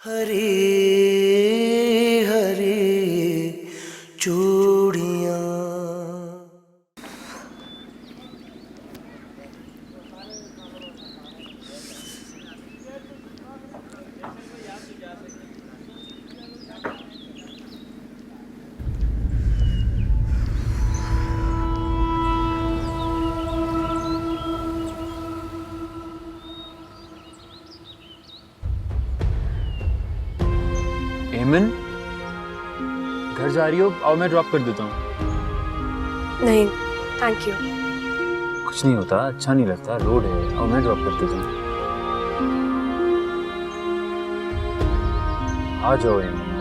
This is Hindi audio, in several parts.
हरी हरी चूड़ियां। एमन, घर जा रही हो? आओ मैं ड्रॉप कर देता हूँ। नहीं थैंक यू। कुछ नहीं होता, अच्छा नहीं लगता, रोड है। आओ मैं ड्रॉप कर देता हूँ। आ जाओ एमन।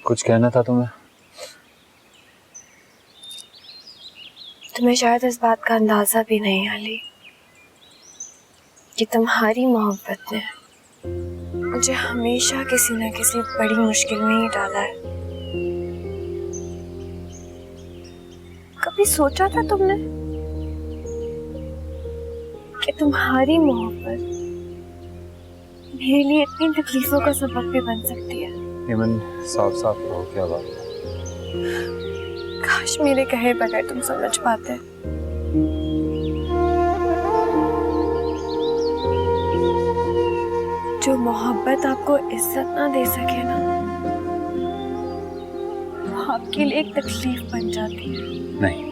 कुछ कहना था तुम्हें? तुम्हें शायद इस बात का अंदाजा भी नहीं अली कि तुम्हारी मोहब्बत ने मुझे हमेशा किसी न किसी बड़ी मुश्किल में ही डाला है। कभी सोचा था तुमने कि तुम्हारी मोहब्बत मेरे लिए इतनी तकलीफों का सबब भी बन सकती है? एमन साफ साफ कहो, क्या बात है? काश मेरे कहे बगैर तुम समझ पाते। जो मोहब्बत आपको इज्जत ना दे सके ना, वो आपके लिए एक तकलीफ बन जाती है। नहीं,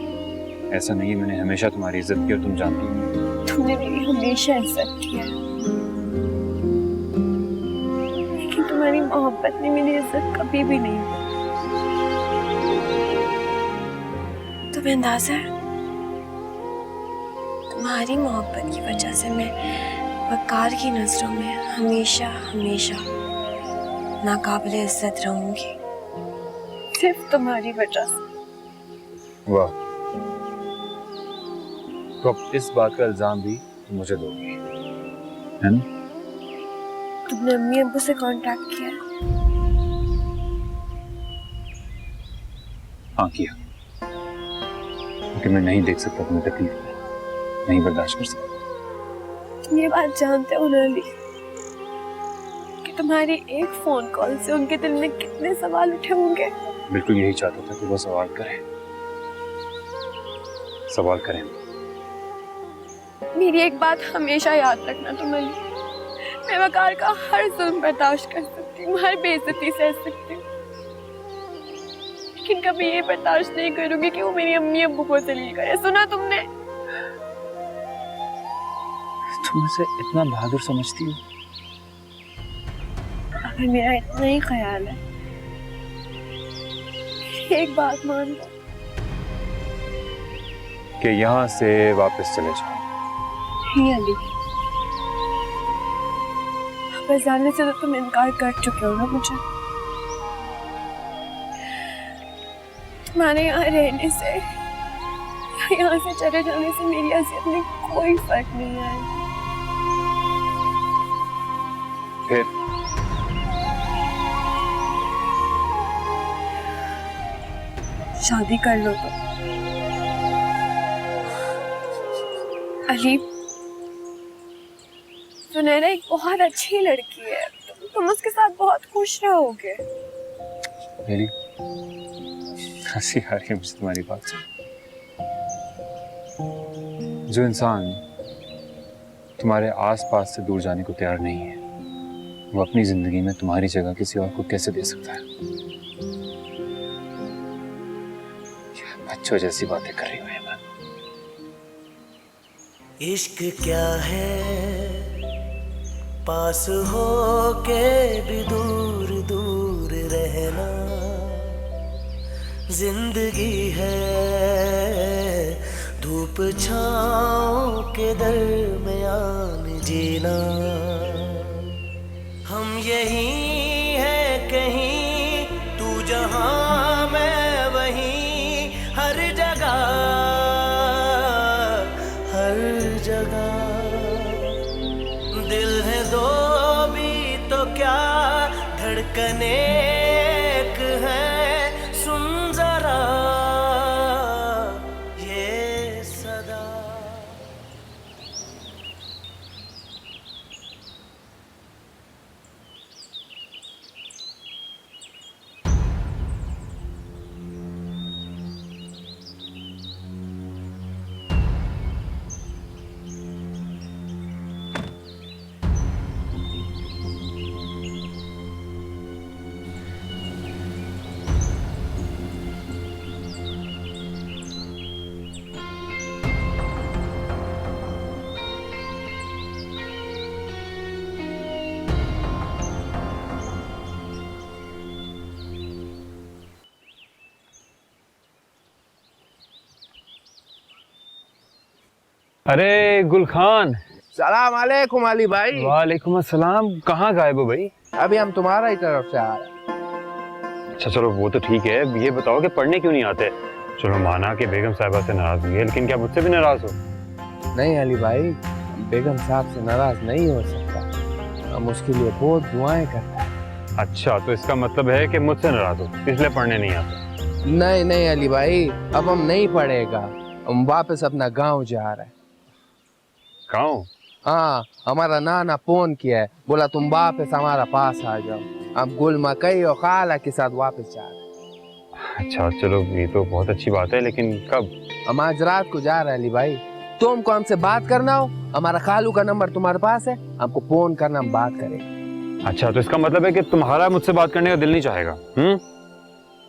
ऐसा नहीं है। मैंने हमेशा तुम्हारी इज्जत की और तुम जानती हो। तुमने मेरी हमेशा इज्जत की है, लेकिन तुम्हारी मोहब्बत ने मेरी इज्जत कभी भी नहीं की। तुम्हें अंदाजा है, तुम्हारी मोहब्बत की वजह से मैं वकार की नजरों में हमेशा हमेशा नाकाबिले इज्जत रहूंगी, सिर्फ तुम्हारी वजह से। वाह, तो अब इस बात का इल्जाम भी तुम मुझे दोगी, है ना? तुमने अम्मी अब्बू से कांटेक्ट किया है? हाँ किया, क्योंकि मैं नहीं देख सकता तुम्हें तकलीफ में, नहीं बर्दाश्त कर सकता। तुम ये बात जानते हो ना अली कि तुम्हारी एक फोन कॉल से उनके दिल में कितने सवाल उठे होंगे? बिल्कुल यही चाहता था कि वो सवाल करें, सवाल करें। मेरी एक बात हमेशा याद रखना तुम अली, मैं वकार का हर जुल्म बर्दाश्त कर सकती हूँ, हर बेइज्जती सह सकती हूँ, लेकिन कभी ये बर्दाश्त नहीं करूंगी कि वो मेरी अम्मी अब्बू को जलील करे। सुना तुमने? तुम उसे इतना बहादुर समझती हो? अगर मेरा इतना ही ख्याल है, एक बात मान लो कि यहाँ से वापस चले जाओ। नहीं अली, वापस जाने से तो तुम इनकार कर चुके हो ना मुझे। तुम्हारे यहाँ रहने से या यहाँ से चले जाने से मेरी अज़ियत में कोई फर्क नहीं आया। फिर शादी कर लो तो। अली, सुनैना एक बहुत अच्छी लड़की है, तुम उसके साथ बहुत खुश रहोगे। मेरी हंसी आ रही है मुझे तुम्हारी बात से। जो इंसान तुम्हारे आसपास से दूर जाने को तैयार नहीं है, वो अपनी जिंदगी में तुम्हारी जगह किसी और को कैसे दे सकता है? बच्चों जैसी बातें कर रही हो एमन। इश्क क्या है, पास हो के भी दूर दूर रहना, जिंदगी है धूप छाँव के दरमियान जीना। यही है कहीं, तू जहां मैं वहीं, हर जगह हर जगह। दिल है दो भी तो क्या, धड़कने एक है, सुन जरा ये सदा। अरे गुल खान। सलाम अलैकुम अली भाई। वालेकुम अस्सलाम। कहाँ गायब हो भाई? अभी हम तुम्हारा ही तरफ से आ रहे हैं। अच्छा चलो वो तो ठीक है, ये बताओ कि पढ़ने क्यों नहीं आते? चलो माना कि बेगम साहिबा से नाराज हुई है, लेकिन क्या मुझसे भी नाराज हो? नहीं अली भाई, हम बेगम साहब से नाराज नहीं हो सकता, हम उसके लिए बहुत दुआएं करते हैं। अच्छा तो इसका मतलब है कि मुझसे नाराज हो, इसलिए पढ़ने नहीं आते? नहीं नहीं अली भाई, अब हम नहीं पढ़ेगा, हम वापस अपना गांव जा रहे हैं। गाँव? हाँ, हमारा नाना फोन किया है, बोला तुम वापस हमारा पास आ जाओ। हम गुल मकई और खाला के साथ वापस जा रहे हैं। अच्छा चलो ये तो बहुत अच्छी बात है, लेकिन कब? हम आज रात को जा रहे हैं अली भाई। तुमको हमसे बात करना हो, हमारा खालू का नंबर तुम्हारे पास है, हमको फोन करना, हम बात करेंगे। अच्छा तो इसका मतलब है कि तुम्हारा मुझसे बात करने का दिल नहीं चाहेगा?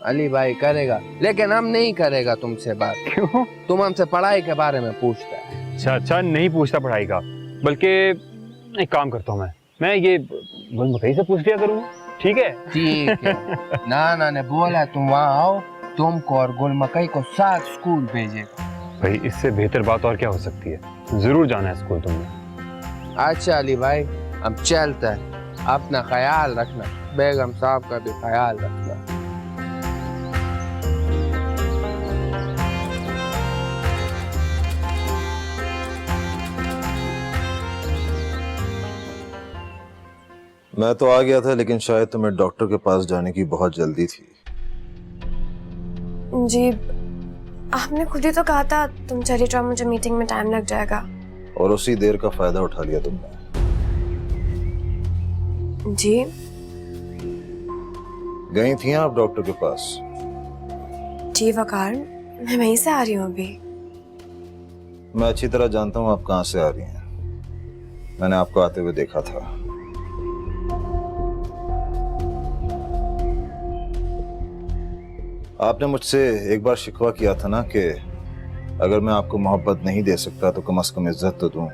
अली भाई करेगा, लेकिन हम नहीं करेगा तुमसे बात। क्यों? तुम हमसे पढ़ाई के बारे में पूछता है। अच्छा नहीं पूछता पढ़ाई का, बल्कि एक काम करता हूँ मैं ये गुल मकई से पूछ लिया करूँगा, ठीक है? ठीक है। नाना ने बोला तुम वहाँ आओ, तुमको और गुल मकई को साथ स्कूल भेजेगा। भाई इससे बेहतर बात और क्या हो सकती है? जरूर जाना है स्कूल तुमने। अच्छा अली भाई, हम चलते हैं, अपना ख्याल रखना, बेगम साहब का भी ख्याल रखना। मैं तो आ गया था, लेकिन शायद तुम्हें डॉक्टर के पास जाने की बहुत जल्दी थी। जी, आपने खुद ही तो कहा था तुम चली जाओ, मुझे मीटिंग में टाइम लग जाएगा। और उसी देर का फायदा उठा लिया तुमने। जी? गई थी आप डॉक्टर के पास? जी वकार, मैं वहीं से आ रही हूँ अभी। मैं अच्छी तरह जानता हूँ आप कहाँ से आ रही हैं, मैंने आपको आते हुए देखा था। आपने मुझसे एक बार शिकवा किया था ना कि अगर मैं आपको मोहब्बत नहीं दे सकता तो कम से कम इज्जत तो दूं।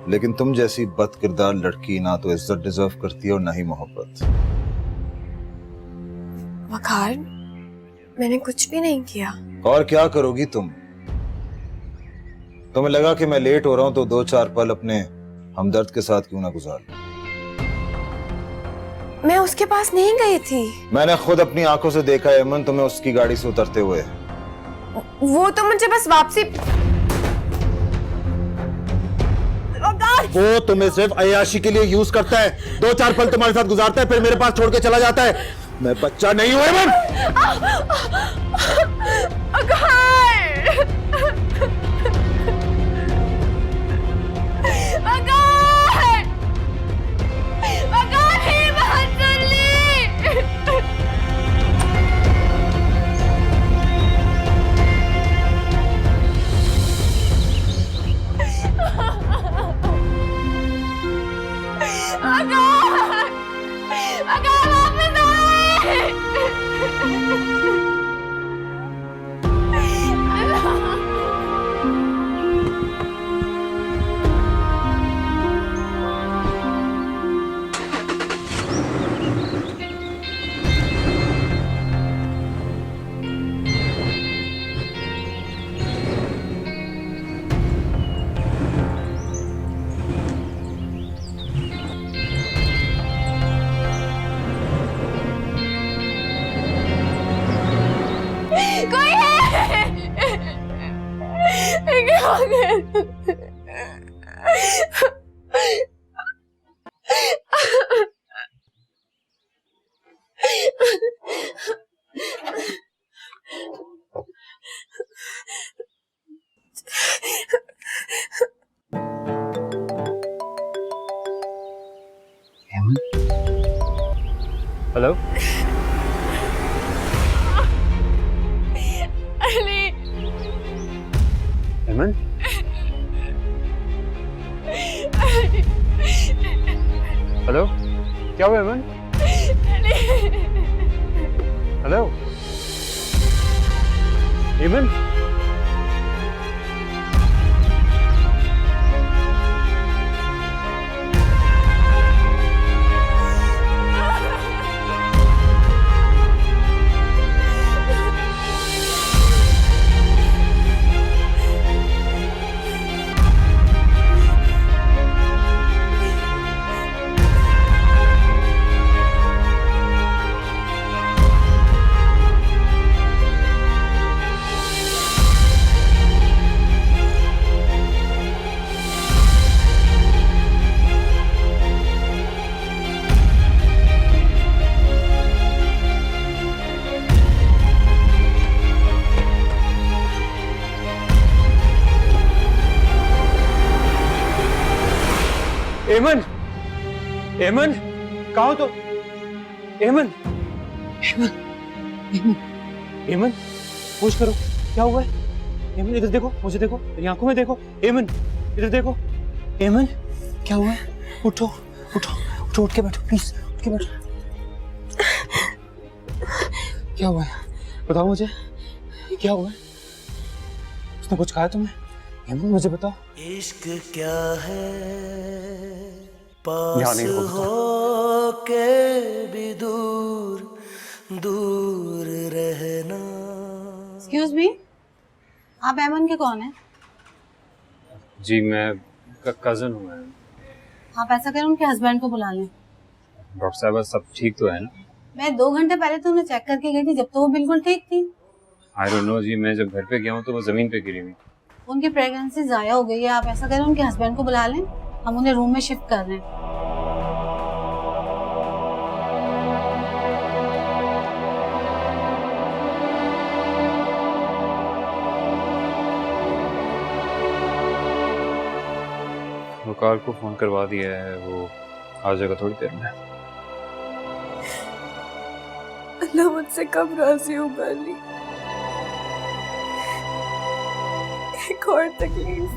लेकिन तुम जैसी बदकिरदार लड़की ना तो इज्जत डिजर्व करती है और ना ही मोहब्बत। वकार, मैंने कुछ भी नहीं किया। और क्या करोगी तुम? तुम्हें लगा कि मैं लेट हो रहा हूं तो 2-4 पल अपने हमदर्द के साथ क्यों ना गुजार लूं? मैं उसके पास नहीं गई थी। मैंने खुद अपनी आंखों से देखा है अमन, तुम्हें उसकी गाड़ी से उतरते हुए। वो तो मुझे बस वापसी। वो तुम्हें सिर्फ अय्याशी के लिए यूज करता है, 2-4 पल तुम्हारे साथ गुजारता है, फिर मेरे पास छोड़ के चला जाता है। मैं बच्चा नहीं हूं अमन। आ गए। हेलो अली, हेमन, हेलो, क्या हुआ हेमन? हेलो हेमन, एमन, एमन, कहाँ हो तो? एमन, एमन, एमन, एमन, होश करो, क्या हुआ है? एमन इधर देखो, मुझे देखो, मेरी आंखों में देखो। एमन इधर देखो। एमन क्या हुआ है? उठो, उठो, उठो, उठ के बैठो प्लीज, उठ के बैठो। क्या हुआ है? बताओ मुझे, क्या हुआ है? उसने कुछ कहा तुम्हें? एमन मुझे बताओ। इश्क क्या है, यहाँ पास नहीं होगा। हो के भी दूर दूर रहना। एक्सक्यूज मी, आप ऐमन के कौन हैं? जी मैं कजन हूँ मैं। आप ऐसा करें उनके हस्बैंड को बुला लें। डॉक्टर साहब सब ठीक तो है ना? मैं 2 घंटे पहले तो उन्हें चेक करके गई थी, जब तो वो बिल्कुल ठीक थी। आई डोंट नो जी, मैं जब घर पे गया हूँ तो वो जमीन पे गिरी हुई। उनकी प्रेगनेंसी जाया हो गई है। आप ऐसा करें उनके हस्बैंड को बुला लें, हम उन्हें रूम में शिफ्ट कर रहे हैं। वकार को फोन करवा दिया है, वो आ जाएगा थोड़ी देर में। अल्लाह मुझसे कब राजी होगा अली? एक और तकलीफ,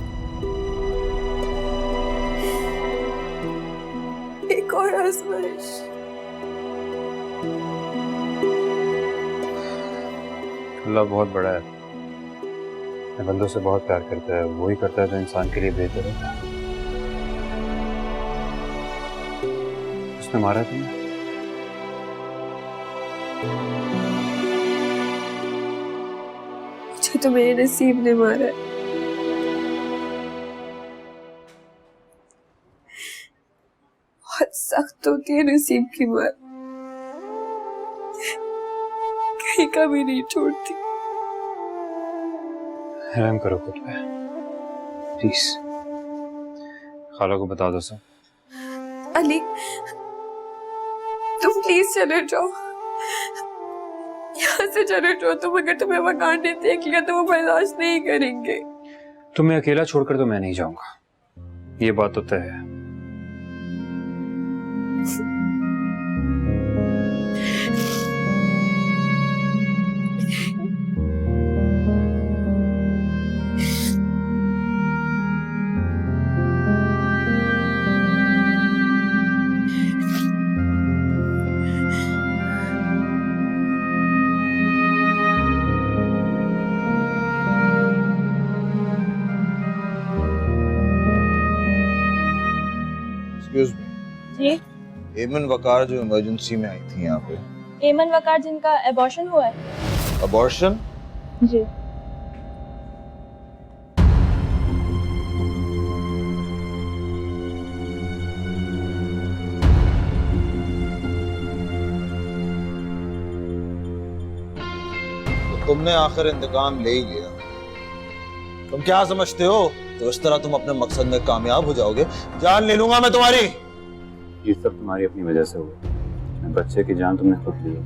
एक और आजमाइश। अल्लाह बहुत बड़ा है, अपने बंदों से बहुत प्यार करता है। वही करता है जो इंसान के लिए बेहतर है। उसने मारा तुम्हें? मुझे तो मेरे नसीब ने मारा है। बहुत सख्त होती है नसीब की मार, कहीं कभी नहीं छोड़ती। रहम करो खुद पे प्लीज। खाला को बता दो सब। अली तुम प्लीज चले जाओ, यहाँ से चले जाओ तुम। अगर तुम्हें मकान ने देख लिया तो वो बर्दाश्त नहीं करेंगे। तुम्हें अकेला छोड़कर तो मैं नहीं जाऊंगा, ये बात तो तय है। एक्सक्यूज मी, जी, एमन वकार जो इमरजेंसी में आई थी यहाँ पे। एमन वकार जिनका एबॉर्शन हुआ है। अबॉर्शन? जी। तो तुमने आखिर इंतकाम ले ही लिया। तुम क्या समझते हो तो इस तरह तुम अपने मकसद में कामयाब हो जाओगे? जान ले लूंगा मैं तुम्हारी। ये सब तुम्हारी अपनी वजह से हुआ। बच्चे की जान तुमने खुद ली है।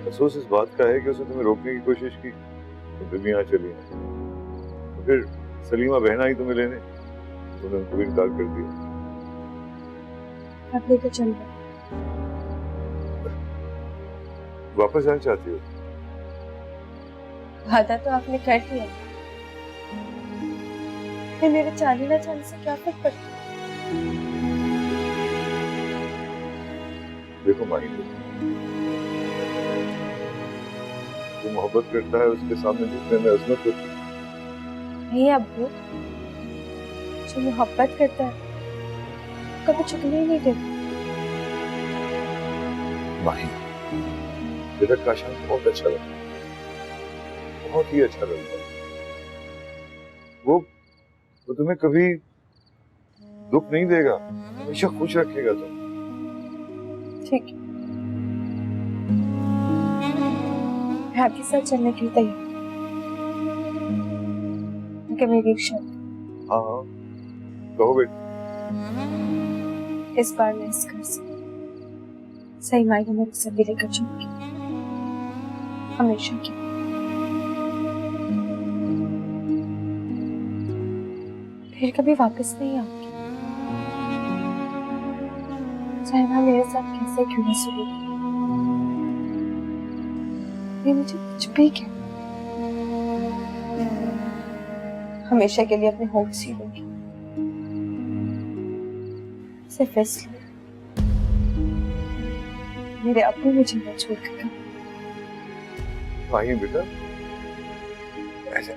अफसोस इस बात का है कि उसने तुम्हें रोकने की कोशिश की तो तुम यहाँ चली आई। तो फिर सलीमा बहन आई तुम्हें लेने, तुमने उनको भी इनकार कर दिया। आप लेकर चल गए। वापस जाना चाहती हो? वादा तो आपने कर दिया, फिर मेरे जाने ना जाने से क्या फर्क पड़ता? देखो माही, जो मोहब्बत करता है उसके सामने झुकने में अजमत होती है। नहीं अब्बू, जो मोहब्बत करता है कभी झुकने ही नहीं देता। माही, बेटा काशान बहुत अच्छा लगता है, बहुत ही अच्छा लगता है। वो तुम्हें कभी दुख नहीं देगा, हमेशा खुश रखेगा तुम। ठीक है, मैं आपके साथ चलने के लिए तैयार हूँ। मेरी एक शर्त। हाँ हाँ, कहो बेटा। इस बार मैं इस घर से सही मायने में तसल्ली लेकर चलूंगी, हमेशा की। फिर कभी वापस नहीं आऊंगी। चाहे वहां मेरे साथ कैसे क्यों न सुनी, ये मुझे कुछ भी क्या, हमेशा के लिए अपने होम सी लूंगी, सिर्फ इसलिए मेरे अब्बू मुझे न छोड़कर। माही बेटा,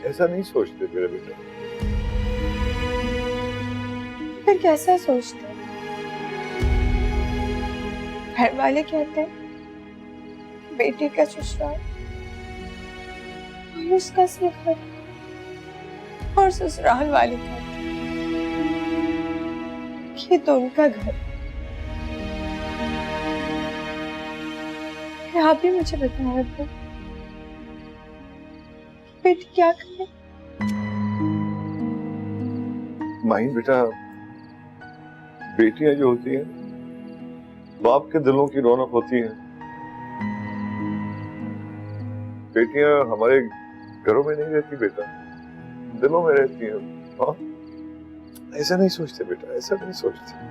ऐसा नहीं सोचते मेरे बेटा। फिर कैसा सोचते हैं? घर वाले कहते हैं बेटी का ससुराल और उसका घर, और ससुराल वाले कहते हैं ये तो उनका घर। फिर आप भी मुझे बताएं अब्बू, बेटी क्या करे? माही बेटा, बेटियां जो होती हैं बाप के दिलों की रौनक होती हैं। बेटियां हमारे घरों में नहीं रहती बेटा, दिलों में रहती हैं। हाँ, ऐसा नहीं सोचते बेटा, ऐसा नहीं सोचते।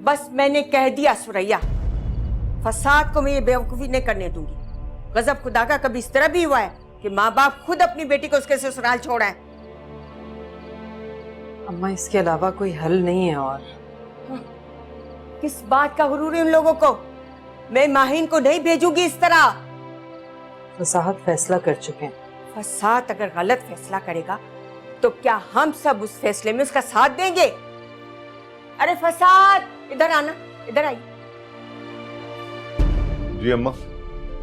बस मैंने कह दिया सुरैया, फसाद को मैं ये बेवकूफी नहीं करने दूंगी। गजब खुदा का, कभी इस तरह भी हुआ है कि माँ बाप खुद अपनी बेटी को उसके ससुराल छोड़ा है? अम्मा, इसके अलावा कोई हल नहीं है। और किस बात का गुरूर है उन लोगों को? मैं माहिन को नहीं भेजूंगी इस तरह। फसाद फैसला कर चुके हैं। फसाद अगर गलत फैसला करेगा तो क्या हम सब उस फैसले में उसका साथ देंगे? अरे फसाद, इधर आना, इधर आई। जी अम्मा।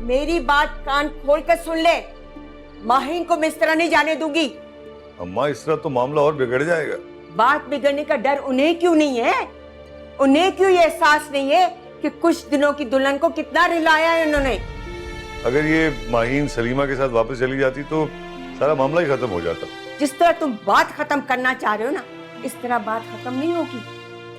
मेरी बात कान खोल कर सुन ले, माहिन को मैं इस तरह नहीं जाने दूंगी। अम्मा, इस तरह तो मामला और बिगड़ जाएगा। बात बिगड़ने का डर उन्हें क्यों नहीं है? उन्हें क्यों ये एहसास नहीं है कि कुछ दिनों की दुल्हन को कितना रिलाया है उन्होंने? अगर ये माहीन सलीमा के साथ वापस चली जाती तो सारा मामला ही खत्म हो जाता। जिस तरह तुम बात खत्म करना चाह रहे हो ना, इस तरह बात खत्म नहीं होगी।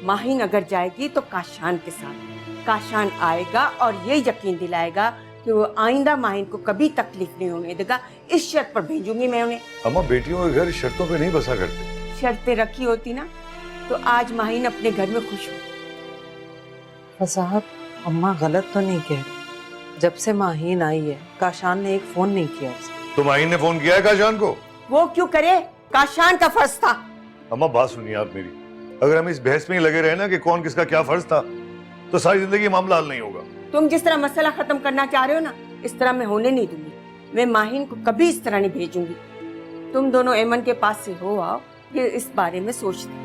माहीन अगर जाएगी तो काशान के साथ। काशान आएगा और ये यकीन दिलाएगा कि वो आइंदा माहीन को कभी तकलीफ नहीं होने देगा। इस शर्त पर भेजूंगी मैं उन्हें। अम्मा, बेटियों के घर शर्तों पे नहीं बसा करते। शर्तें रखी होती ना तो आज माहीन अपने घर में खुश हो। फसाद, अम्मा गलत तो नहीं कह रही। जब से माहीन आई है, काशान ने एक फोन नहीं किया उसे। तो माही ने फोन किया है काशान को? वो क्यों करे, काशान का फर्ज था। अम्मा बात सुनिए आप मेरी, अगर हम इस बहस में ही लगे रहे ना कि कौन किसका क्या फर्ज था, तो सारी जिंदगी मामला हल नहीं होगा। तुम जिस तरह मसला खत्म करना चाह रहे हो ना, इस तरह मैं होने नहीं दूंगी। मैं माहिन को कभी इस तरह नहीं भेजूंगी। तुम दोनों एमन के पास से हो आओ, ये इस बारे में सोचते।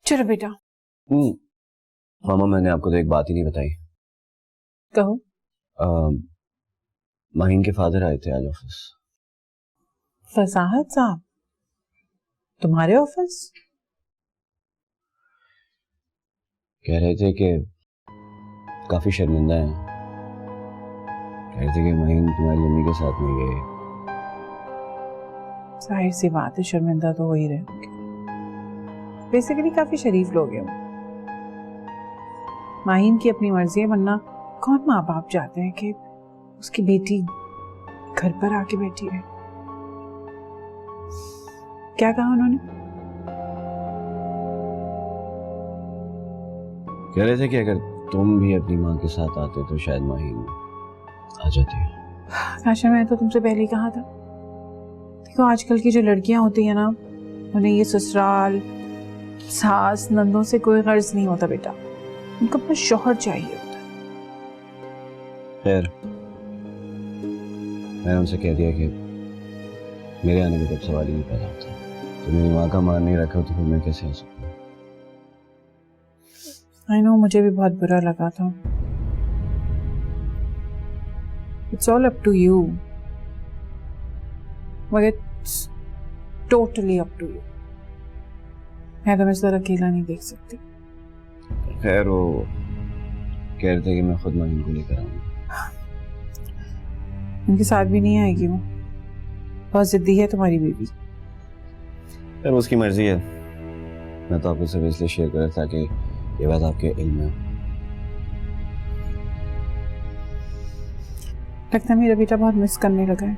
चलो बेटा। मामा मैंने आपको तो एक बात ही नहीं बताई। कहो। माहिन के फादर आए थे आज ऑफिस। फसाहत साहब तुम्हारे ऑफिस? कह रहे थे कि काफी शर्मिंदा हैं। कह रहे थे कि माहिन तुम्हारी मम्मी के साथ नहीं गए। जाहिर सी बात है, शर्मिंदा तो वही रहे होंगे। बेसिकली काफी शरीफ लोग हैं। माहिन की अपनी मर्जी है, वरना कौन माँ बाप चाहते हैं कि उसकी बेटी घर पर आके बैठी रहे। क्या कहा उन्होंने? कह रहे थे कि अगर तुम भी अपनी माँ के साथ आते तो शायद माहिन आ जाती है। काशा, मैं तो तुमसे पहले ही कहा था। देखो आजकल की जो लड़कियां होती है ना, उन्हें ये ससुराल सास नंदों से कोई गर्ज नहीं होता बेटा। उनको अपना शौहर चाहिए होता है। खैर मैंने उनसे कह दिया कि मेरे आने का कोई सवाल ही नहीं पैदा होता। तो मेरी माँ का मान नहीं रखा तो फिर मैं कैसे आ सकता हूँ? आई नो, मुझे भी बहुत बुरा लगा था। It's all up to you, but it's totally up to you. मैं तुम्हें इस तरह अकेला नहीं देख सकती। खैर वो कह रहे थे कि मैं खुद माहिन को लेकर आऊंगा। उनके साथ भी नहीं आएगी वो, बहुत जिद्दी है तुम्हारी बीवी। खैर उसकी मर्जी है। मैं तो आपको सिर्फ इसलिए शेयर कर रहा था कि ये बात आपके इल्म में। लगता है मेरा बेटा बहुत मिस करने लगा है।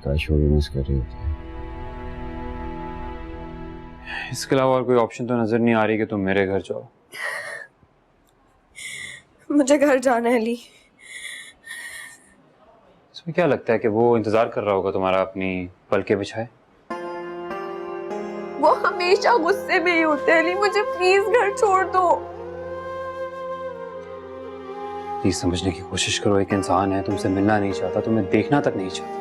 काश वो भी मिस कर रही होती। इसके अलावा और कोई ऑप्शन तो नजर नहीं आ रही कि तुम मेरे घर जाओ। मुझे घर जाना है अली। इसमें क्या लगता है कि वो इंतजार कर रहा होगा तुम्हारा अपनी पलके बिछाए? वो हमेशा गुस्से में ही होते हैं। अली मुझे प्लीज घर छोड़ दो। प्लीज समझने की कोशिश करो, एक इंसान है, तुमसे मिलना नहीं चाहता, तुम्हें देखना तक नहीं चाहता।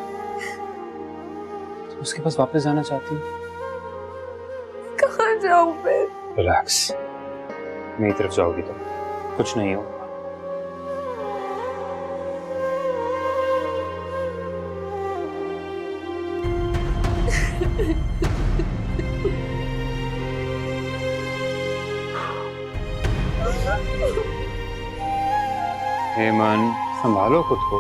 तुम उसके पास वापस जाना चाहती हो? कहाँ जाऊं फिर? रिलैक्स, मेरी तरफ जाओगी तो कुछ नहीं होगा। हेमन, संभालो खुद को।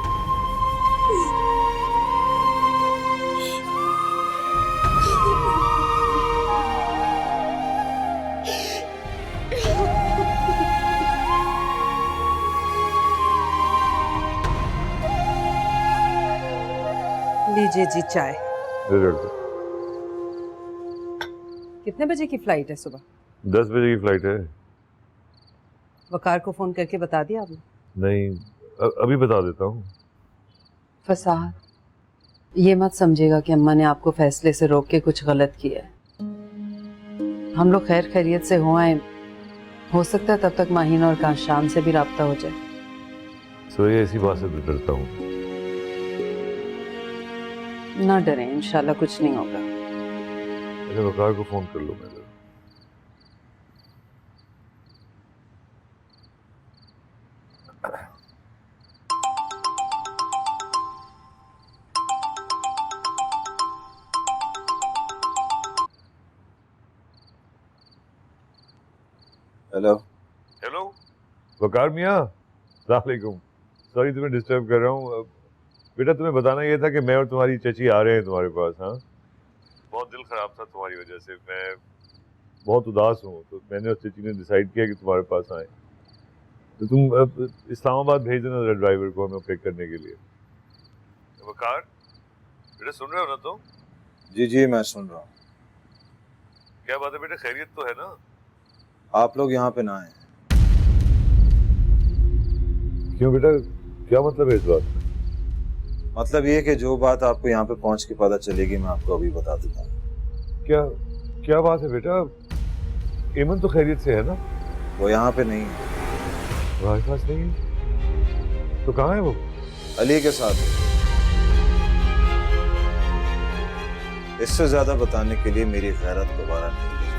लीजिए जी चाय। कितने बजे की फ्लाइट है सुबह? 10 बजे की फ्लाइट है। वकार को फोन करके बता दिया आपने? नहीं, अभी बता देता हूँ। फसाहत, ये मत समझेगा कि अम्मा ने आपको फैसले से रोक के कुछ गलत किया है। हम लोग खैर खैरियत से हो आए, हो सकता है तब तक माहीन और काशान से भी राब्ता हो जाए। सोया इसी बात से डरता हूँ। ना डरें, इंशाल्लाह कुछ नहीं होगा। अरे वकार को फोन कर लो मेरे। हेलो। हेलो वकार मियाँ, सलामकुम। सॉरी तुम्हें डिस्टर्ब कर रहा हूँ। बेटा तुम्हें बताना ये था कि मैं और तुम्हारी चची आ रहे हैं तुम्हारे पास। हाँ, बहुत दिल खराब था तुम्हारी वजह से, मैं बहुत उदास हूँ, तो मैंने और चची ने डिसाइड किया कि तुम्हारे पास आए। तो तुम अब इस्लामाबाद भेज देना जरा ड्राइवर को हमें पिक करने के लिए। वकार बेटा सुन रहे हो ना तुम? जी जी मैं सुन रहा हूँ। क्या बात है बेटा, खैरियत तो है ना? आप लोग यहाँ पे ना आए। क्यों बेटा, क्या मतलब है इस बात का? मतलब ये कि जो बात आपको यहाँ पे पहुँच के पता चलेगी मैं आपको अभी बता देता हूँ। क्या क्या बात है बेटा? एमन तो खैरियत से है ना? वो यहाँ पे नहीं है। तुम्हारे पास नहीं है? तो कहाँ है वो? अली के साथ है। इससे ज्यादा बताने के लिए मेरी गैरत दोबारा नहीं गिरती।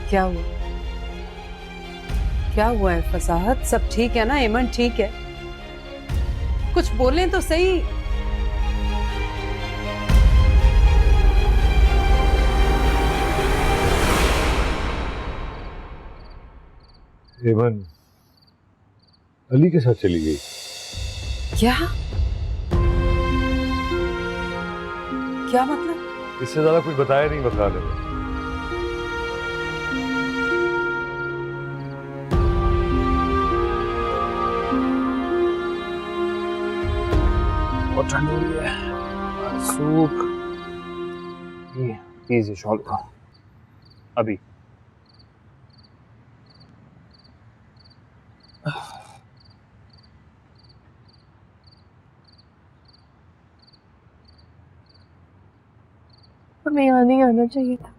क्या हुआ? क्या हुआ है फसाहत? सब ठीक है ना? एमन ठीक है? कुछ बोलें तो सही। एमन अली के साथ चली गई। क्या? क्या मतलब? इससे ज्यादा कुछ बताया नहीं वकार ने। बहुत ठंड हो रही है। सूप ये प्लीज ये शॉल उठाओ अभी। हमें यहाँ नहीं आना चाहिए था।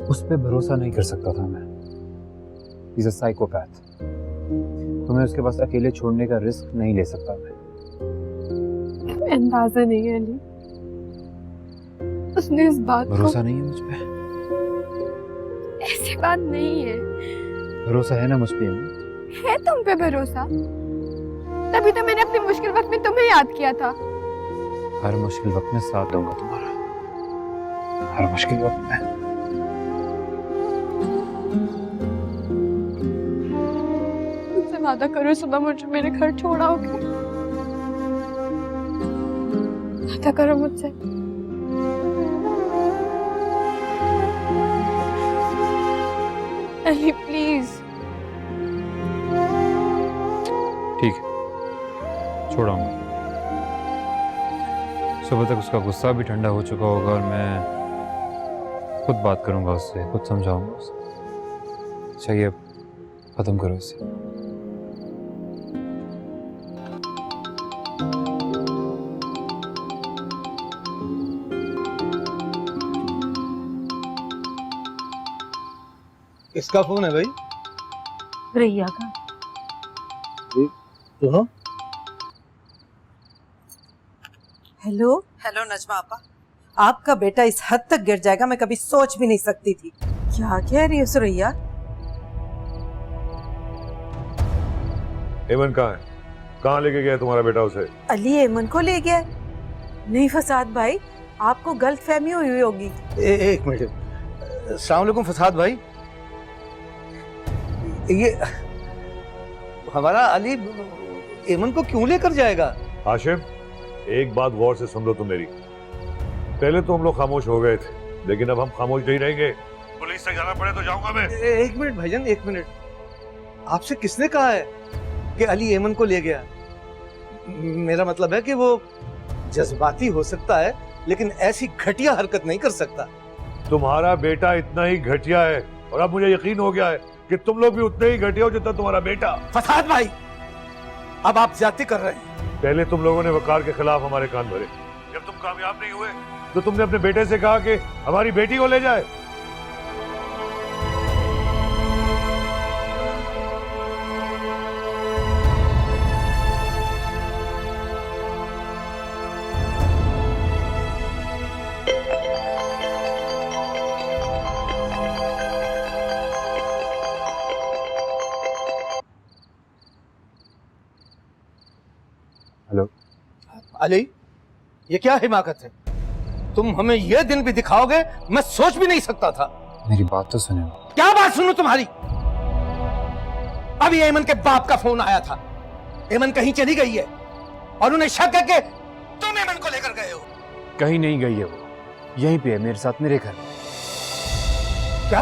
उस पर भरोसा नहीं कर सकता था मैं। He's a psychopath। तुम्हें उसके पास अकेले छोड़ने का रिस्क नहीं ले सकता मैं। अंदाजा नहीं है अली, उसने इस बात को। भरोसा नहीं है मुझ पे? ऐसी बात नहीं है। भरोसा है ना मुझ पे? है तुम पे भरोसा, तभी तो मैंने अपने मुश्किल वक्त में तुम्हें याद किया था। हर मुश्किल वक्त में साथ दूंगा तुम्हारा, हर मुश्किल वक्त में। मुझसे वादा करो सुबह मुझे मेरे घर छोड़ाओगे। वादा करो मुझसे। अली प्लीज। ठीक है, छोड़ाऊंगा। सुबह तक उसका गुस्सा भी ठंडा हो चुका होगा और मैं खुद बात करूंगा उससे, खुद समझाऊंगा उसे। चाहिए खत्म करो इसे। किसका फोन है भाई? रैया का। सुनो। हेलो हेलो नजमा आपा, आपका बेटा इस हद तक गिर जाएगा मैं कभी सोच भी नहीं सकती थी। क्या कह रही हो सुरैया? एमन कहाँ है? कहाँ लेके गया तुम्हारा बेटा उसे? अली एमन को ले गया? नहीं फसाद भाई, आपको गलतफहमी हुई होगी। एक मिनट। अस्सलाम वालेकुम फसाद भाई। ये हमारा अली एमन को क्यों लेकर जाएगा? हाशिम एक बात गौर से सुन लो तुम मेरी। पहले तो हम लोग खामोश हो गए थे, लेकिन अब हम खामोश नहीं रहेंगे। पुलिस से जाना पड़े तो जाऊंगा मैं। एक मिनट भाईजान, एक मिनट। आपसे किसने कहा है कि अली एमन को ले गया? मेरा मतलब है कि वो जज्बाती हो सकता है, लेकिन ऐसी घटिया हरकत नहीं कर सकता। तुम्हारा बेटा इतना ही घटिया है और अब मुझे यकीन हो गया है कि तुम लोग भी उतने ही घटिया हो जितना तुम्हारा बेटा। फसाद भाई, अब आप ज्यादती कर रहे हैं। पहले तुम लोगों ने वकार के खिलाफ हमारे कान भरे, जब तुम कामयाब नहीं हुए तो तुमने अपने बेटे से कहा कि हमारी बेटी को ले जाए। अली, ये क्या हिमाकत है? तुम हमें ये दिन भी दिखाओगे, मैं सोच भी नहीं सकता था। मेरी बात तो सुनो। क्या बात सुनूं तुम्हारी? अभी एमन के बाप का फोन आया था। एमन कहीं चली गई है और उन्हें शक है कि तुम एमन को लेकर गए हो। कहीं नहीं गई है वो, यहीं पे है मेरे साथ, मेरे घर में। क्या?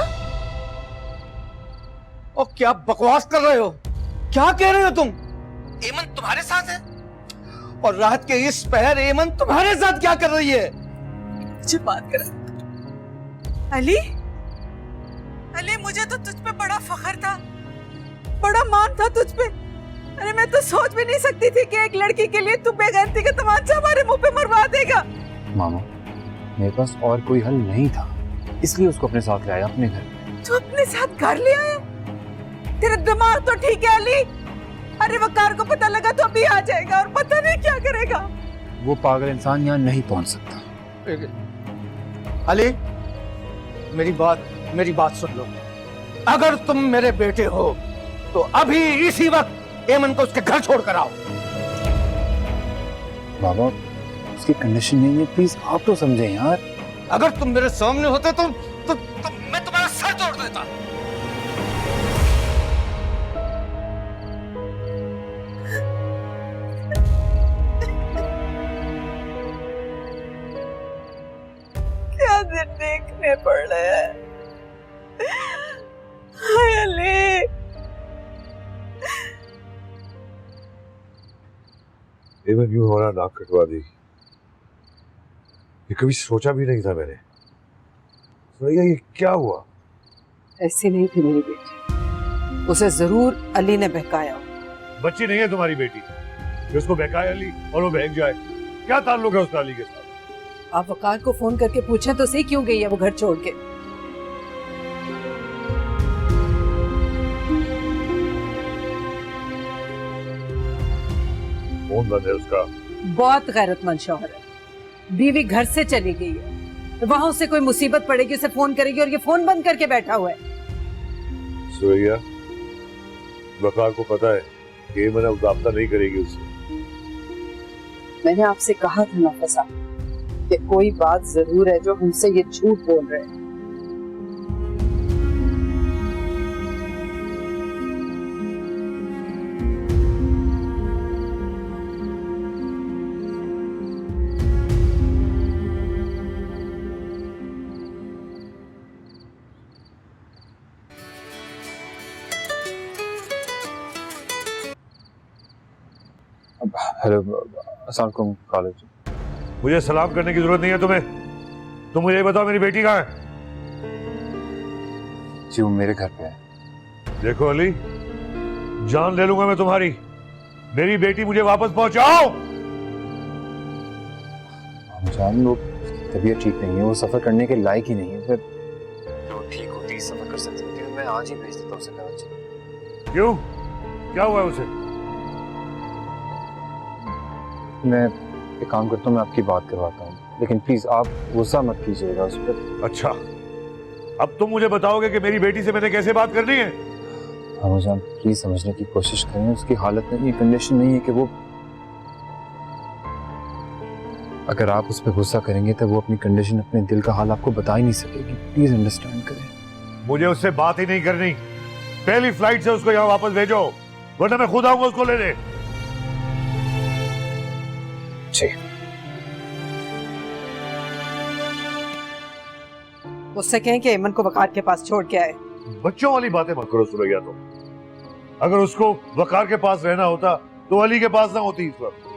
और क्या बकवास कर रहे हो? क्या कह रहे हो तुम? एमन तुम्हारे साथ है? और रात के इस पहर एमन तुम्हारे साथ क्या कर रही है? मुझे बात कर। अली, अली, मुझे तो तुझ पे बड़ा फख्र था, बड़ा मान था तुझ पे। अरे मैं तो सोच भी नहीं सकती थी कि एक लड़की के लिए तू बेगैरती का तमाचा हमारे मुंह पे मरवा देगा। मामा, मेरे पास और कोई हल नहीं था, इसलिए उसको अपने साथ लाया अपने घर। तू अपने साथ घर ले आया? तेरा दिमाग तो ठीक है अली। अरे वकार को पता लगा तो अभी आ जाएगा और पता नहीं क्या करेगा। वो पागल इंसान यहाँ नहीं पहुंच सकता। अली, मेरी बात सुन लो। अगर तुम मेरे बेटे हो तो अभी इसी वक्त एमन को उसके घर छोड़कर आओ। बाबा, उसकी कंडीशन नहीं है, प्लीज आप तो समझे यार। अगर तुम मेरे सामने होते तो मैं तुम्हारा सर तोड़ देता। क्या दिन देखने पड़ रहे हैं। हाय अली, एमन यूं हमारा नाक कटवा दी, ये कभी सोचा भी नहीं था मैंने। सुरैया, ये क्या हुआ? ऐसी नहीं थी मेरी बेटी, उसे जरूर अली ने बहकाया। बच्ची नहीं है तुम्हारी बेटी कि उसको बहकाए अली और वो बहक जाए। क्या ताल्लुक है उसका अली के साथ? आप वकार को फोन करके पूछें तो सही, क्यों गई है वो घर छोड़ के? फोन बंद है उसका। बहुत गैरतमंद शौहर है। बीवी घर से चली गई है, वहां उसे कोई मुसीबत पड़ेगी उसे फोन करेगी और ये फोन बंद करके बैठा हुआ है। सुरैया, वकार को पता है कि एमन अब राब्ता नहीं करेगी उससे। मैंने आपसे कहा था ना फसा कि कोई बात जरूर है जो हमसे ये झूठ बोल रहे हैं। हेलो, अस्सलाम वालेकुम कॉलेज। मुझे सलाम करने की जरूरत नहीं है तुम्हें। तुम मुझे बताओ मेरी बेटी कहाँ है? जी वो मेरे घर पे है। देखो अली, जान ले लूंगा मैं तुम्हारी। मेरी बेटी मुझे वापस पहुंचाओ। जान, वो तबीयत ठीक नहीं है, वो सफर करने के लायक ही नहीं है। फिर वो ठीक होती सफर कर सकती है। मैं आज ही भेज देता हूँ उसे कराची। क्यों? क्या हुआ है उसे? मैं एक काम करता हूँ, मैं आपकी बात करवाता हूँ, लेकिन प्लीज आप गुस्सा मत कीजिएगा उस पर। अच्छा, अब तुम मुझे बताओगे कि मेरी बेटी से मैंने कैसे बात करनी है? जान, प्लीज समझने की कोशिश करें। उसकी हालत नहीं, ये कंडीशन नहीं है कि वो, अगर आप उस पर गुस्सा करेंगे तो वो अपनी कंडीशन, अपने दिल का हाल आपको बता ही नहीं सकेगी। प्लीज अंडरस्टैंड करें। मुझे उससे बात ही नहीं करनी। पहली फ्लाइट से उसको यहाँ वापस भेजो, वरना मैं खुद आऊंगा उसको लेने। जी। उससे कहें कि एमन को वकार के पास छोड़ के आए। बच्चों वाली बातें मत करो सुरैया तुम। अगर उसको वकार के पास रहना होता तो अली के पास ना होती इस वक्त।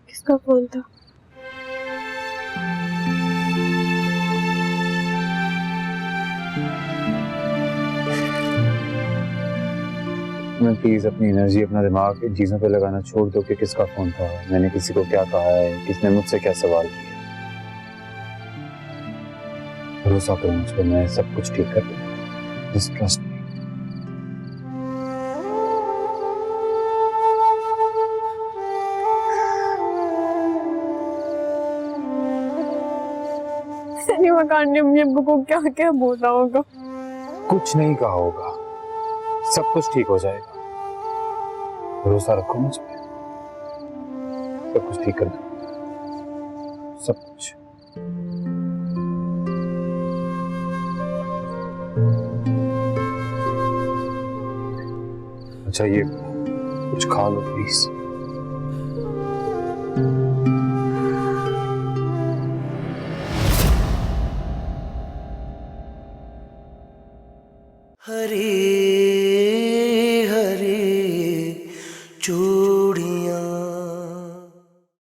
किसका फोन था? तुम्हें प्लीज अपनी एनर्जी, अपना दिमाग इन चीजों पे लगाना छोड़ दो कि किसका फोन था, मैंने किसी को क्या कहा है, किसने मुझसे क्या सवाल किया। भरोसा करो मुझ पर, मैं सब कुछ ठीक कर दूंगा। Just trust me. सनी मकान ने अम्मी अब्बू को क्या क्या बोला होगा? कुछ नहीं कहा होगा, सब कुछ ठीक हो जाएगा। भरोसा रखो मुझ पे, सब कुछ ठीक कर दूंगा, सब कुछ। अच्छा ये कुछ खा लो प्लीज। हरी